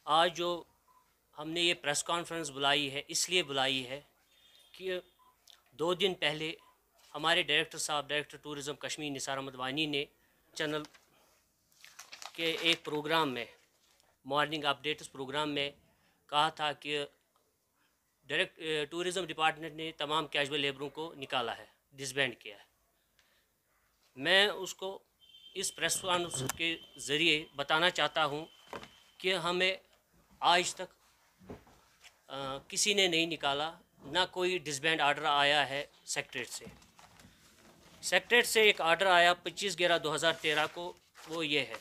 आज जो हमने ये प्रेस कॉन्फ्रेंस बुलाई है, इसलिए बुलाई है कि 2 दिन पहले हमारे डायरेक्टर टूरिज़म कश्मीर निसार अहमद वानी ने चैनल के एक प्रोग्राम में, मॉर्निंग अपडेट्स प्रोग्राम में कहा था कि टूरिज़म डिपार्टमेंट ने तमाम कैजुअल लेबरों को निकाला है, डिसबैंड किया है। मैं उसको इस प्रेस कॉन्फ्रेंस के ज़रिए बताना चाहता हूँ कि हमें आज तक किसी ने नहीं निकाला, ना कोई डिसबैंड आर्डर आया है सेक्रेटरीट से। सेक्रेटरीट से एक आर्डर आया 25/11/2013 को, वो ये है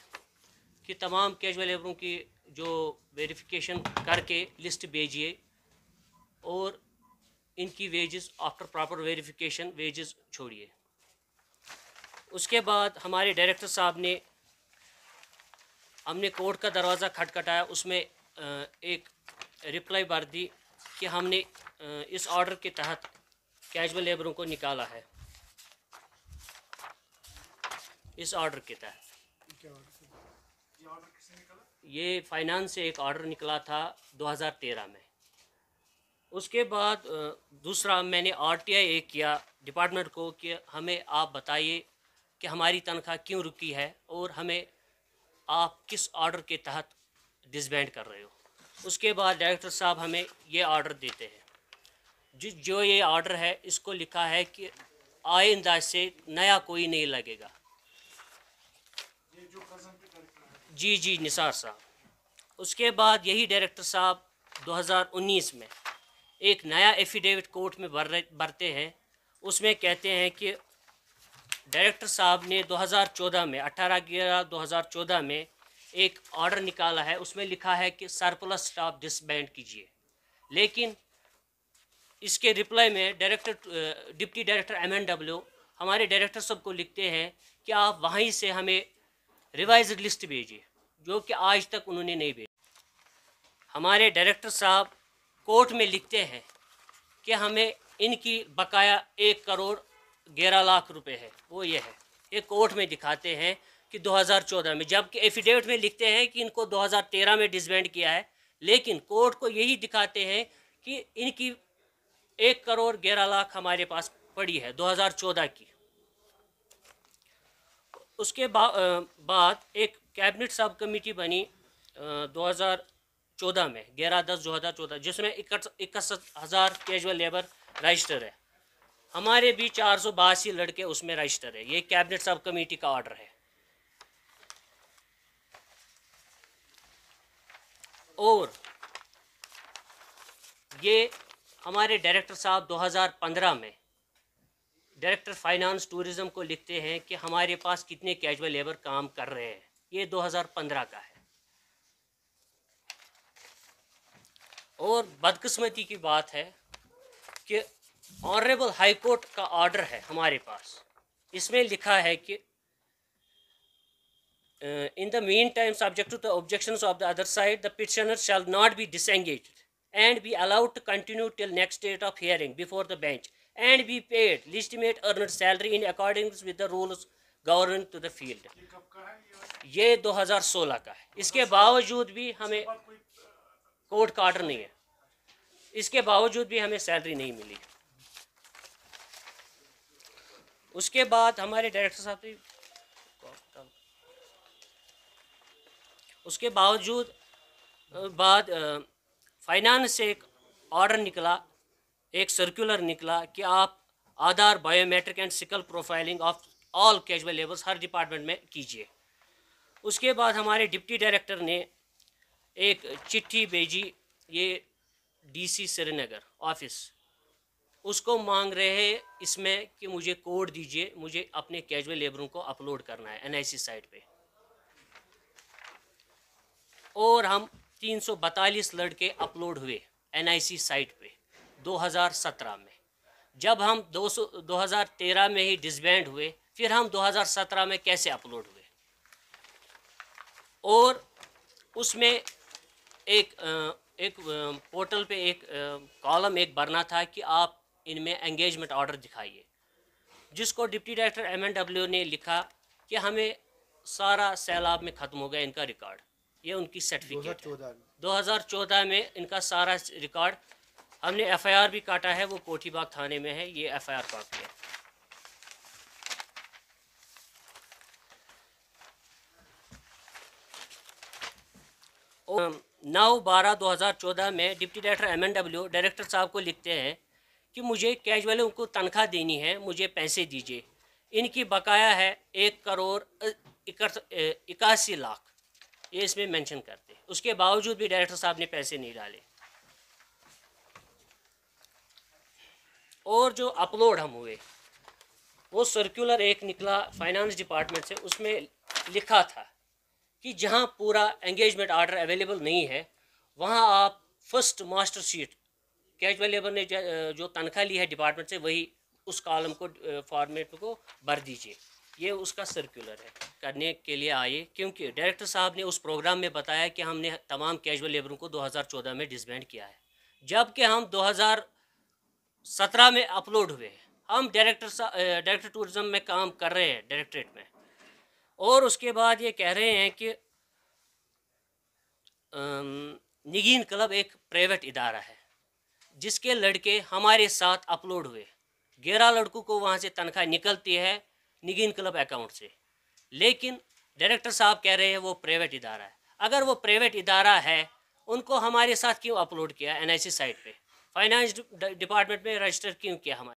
कि तमाम कैजुअल लेबरों की जो वेरिफिकेशन करके लिस्ट भेजिए और इनकी wages after proper verification wages छोड़िए। उसके बाद हमारे डायरेक्टर साहब ने, हमने कोर्ट का दरवाज़ा खटखटाया, उसमें एक रिप्लाई भर दी कि हमने इस ऑर्डर के तहत कैजुअल लेबरों को निकाला है। इस ऑर्डर के तहत ये फाइनेंस से एक ऑर्डर निकला था 2013 में। उसके बाद दूसरा मैंने RTI एक किया डिपार्टमेंट को कि हमें आप बताइए कि हमारी तनख्वाह क्यों रुकी है और हमें आप किस ऑर्डर के तहत डिसबैंड कर रहे हो। उसके बाद डायरेक्टर साहब हमें ये ऑर्डर देते हैं, जो ये ऑर्डर है इसको लिखा है कि आइंदा से नया कोई नहीं लगेगा। जी निसार साहब। उसके बाद यही डायरेक्टर साहब 2019 में एक नया एफिडेविट कोर्ट में भरते हैं। उसमें कहते हैं कि डायरेक्टर साहब ने 2014 में 18/11/2014 में एक ऑर्डर निकाला है, उसमें लिखा है कि सरप्लस स्टाफ डिसबैंड कीजिए। लेकिन इसके रिप्लाई में डिप्टी डायरेक्टर MNW हमारे डायरेक्टर साहब को लिखते हैं कि आप वहीं से हमें रिवाइज्ड लिस्ट भेजिए, जो कि आज तक उन्होंने नहीं भेजी। हमारे डायरेक्टर साहब कोर्ट में लिखते हैं कि हमें इनकी बकाया 1,11,00,000 रुपये है, वो ये है। ये कोर्ट में दिखाते हैं कि 2014 में, जबकि एफिडेविट में लिखते हैं कि इनको 2013 में डिसबैंड किया है, लेकिन कोर्ट को यही दिखाते हैं कि इनकी 1,11,00,000 हमारे पास पड़ी है 2014 की। उसके बाद एक कैबिनेट सब कमेटी बनी 2014 में 11/10/2014, जिसमें 61,000 कैजुअल लेबर रजिस्टर है। हमारे भी 482 लड़के उसमें रजिस्टर है। ये कैबिनेट सब कमेटी का ऑर्डर है। और ये हमारे डायरेक्टर साहब 2015 में डायरेक्टर फाइनेंस टूरिज़म को लिखते हैं कि हमारे पास कितने कैजुअल लेबर काम कर रहे हैं। ये 2015 का है। और बदकिस्मती की बात है कि ऑनरेबल हाई कोर्ट का ऑर्डर है हमारे पास। इसमें लिखा है कि in the meantime, subject to the objections of the other side, the petitioner shall not be disengaged and be allowed to continue till next date of hearing before the bench and be paid legitimate earned salary in accordance with the rules governing to the field। ये 2016 का है। इसके बावजूद भी हमें court का order नहीं है, इसके बावजूद भी हमें सैलरी नहीं मिली। उसके बाद हमारे डायरेक्टर साहब उसके बावजूद फाइनेंस से एक ऑर्डर निकला, एक सर्कुलर निकला कि आप Aadhaar, biometric and sickle profiling of all casual labours हर डिपार्टमेंट में कीजिए। उसके बाद हमारे डिप्टी डायरेक्टर ने एक चिट्ठी भेजी, ये DC श्रीनगर ऑफिस, उसको मांग रहे हैं इसमें कि मुझे कोड दीजिए, मुझे अपने कैजुअल लेबरों को अपलोड करना है NIC साइट पे। और हम 342 लड़के अपलोड हुए NIC साइट पे 2017 में। जब हम 2013 में ही डिसबैंड हुए, फिर हम 2017 में कैसे अपलोड हुए। और उसमें एक पोर्टल पे एक कॉलम एक भरना था कि आप इनमें एंगेजमेंट ऑर्डर दिखाइए, जिसको डिप्टी डायरेक्टर MNW ने लिखा कि हमें सारा सैलाब में ख़त्म हो गया इनका रिकॉर्ड। ये उनकी सर्टिफिकेट है। 2014 में इनका सारा रिकॉर्ड, हमने एफआईआर भी काटा है, वो कोठीबाग थाने में है, ये एफआईआर कॉपी है। और 9/12/2014 में डिप्टी डायरेक्टर MNW डायरेक्टर साहब को लिखते हैं कि मुझे कैश वालों को तनख्वाह देनी है, मुझे पैसे दीजिए, इनकी बकाया है 1,81,00,000, ये इसमें मेंशन करते हैं। उसके बावजूद भी डायरेक्टर साहब ने पैसे नहीं डाले। और जो अपलोड हम हुए, वो सर्कुलर एक निकला फाइनेंस डिपार्टमेंट से, उसमें लिखा था कि जहां पूरा एंगेजमेंट ऑर्डर अवेलेबल नहीं है वहां आप first master sheet casual labour ने जो तनख्वाह ली है डिपार्टमेंट से, वही उस कॉलम को फॉर्मेट को भर दीजिए। ये उसका सर्कुलर है, करने के लिए आए, क्योंकि डायरेक्टर साहब ने उस प्रोग्राम में बताया कि हमने तमाम कैजुअल लेबरों को 2014 में डिसबैंड किया है, जबकि हम 2017 में अपलोड हुए हैं। हम डायरेक्टर टूरिज्म में काम कर रहे हैं डायरेक्टरेट में, और उसके बाद ये कह रहे हैं कि निगीन क्लब एक प्राइवेट इदारा है जिसके लड़के हमारे साथ अपलोड हुए। 11 लड़कों को वहाँ से तनख्वाह निकलती है निगीन क्लब अकाउंट से, लेकिन डायरेक्टर साहब कह रहे हैं वो प्राइवेट इदारा है। अगर वो प्राइवेट इदारा है, उनको हमारे साथ क्यों अपलोड किया NIC साइट पे, फाइनेंस डिपार्टमेंट में रजिस्टर क्यों किया हमारे